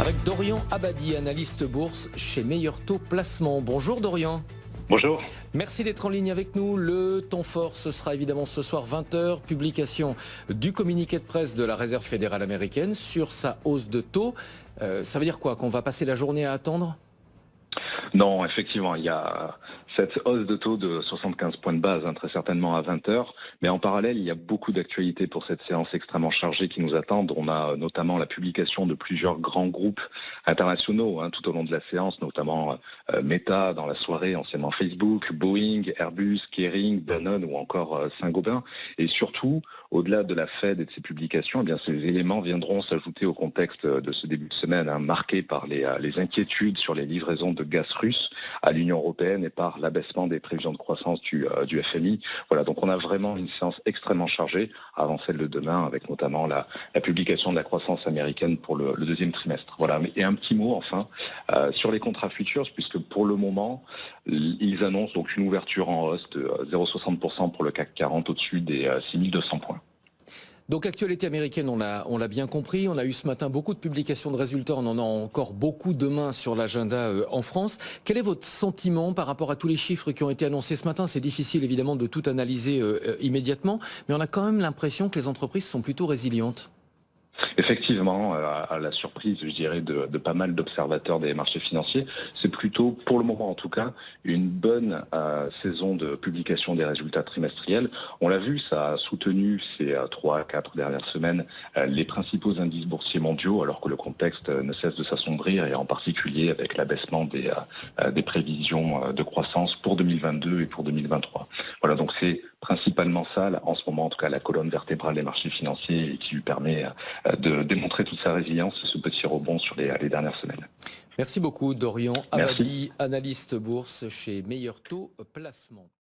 avec Dorian Abadi, analyste bourse chez Meilleur Taux Placement. Bonjour Dorian. Bonjour. Merci d'être en ligne avec nous. Le temps fort, ce sera évidemment ce soir 20h, publication du communiqué de presse de la Réserve fédérale américaine sur sa hausse de taux. Ça veut dire quoi? Qu'on va passer la journée à attendre? Non, effectivement, il y a cette hausse de taux de 75 points de base, très certainement à 20 heures. Mais en parallèle, il y a beaucoup d'actualités pour cette séance extrêmement chargée qui nous attendent. On a notamment la publication de plusieurs grands groupes internationaux tout au long de la séance, notamment Meta dans la soirée, anciennement Facebook, Boeing, Airbus, Kering, Danone ou encore Saint-Gobain. Et surtout, au-delà de la Fed et de ses publications, eh bien, ces éléments viendront s'ajouter au contexte de ce début de semaine marqué par les inquiétudes sur les livraisons de gaz russe à l'Union européenne et par l'abaissement des prévisions de croissance du FMI. Voilà, donc on a vraiment une séance extrêmement chargée avant celle de demain, avec notamment la publication de la croissance américaine pour le deuxième trimestre. Voilà, et un petit mot enfin sur les contrats futurs, puisque pour le moment, ils annoncent donc une ouverture en hausse de 0,60% pour le CAC 40 au-dessus des 6200 points. Donc actualité américaine, on l'a bien compris. On a eu ce matin beaucoup de publications de résultats. On en a encore beaucoup demain sur l'agenda en France. Quel est votre sentiment par rapport à tous les chiffres qui ont été annoncés ce matin? C'est difficile évidemment de tout analyser immédiatement, mais on a quand même l'impression que les entreprises sont plutôt résilientes. Effectivement, à la surprise, je dirais, de pas mal d'observateurs des marchés financiers, c'est plutôt, pour le moment en tout cas, une bonne saison de publication des résultats trimestriels. On l'a vu, ça a soutenu ces 3-4 dernières semaines les principaux indices boursiers mondiaux, alors que le contexte ne cesse de s'assombrir, et en particulier avec l'abaissement des prévisions de croissance pour 2022 et pour 2023. Voilà, donc c'est principalement ça, là, en ce moment en tout cas, la colonne vertébrale des marchés financiers et qui lui permet de démontrer toute sa résilience, ce petit rebond sur les dernières semaines. Merci beaucoup Dorian Abadi, Merci. analyste bourse chez Meilleur Taux Placement.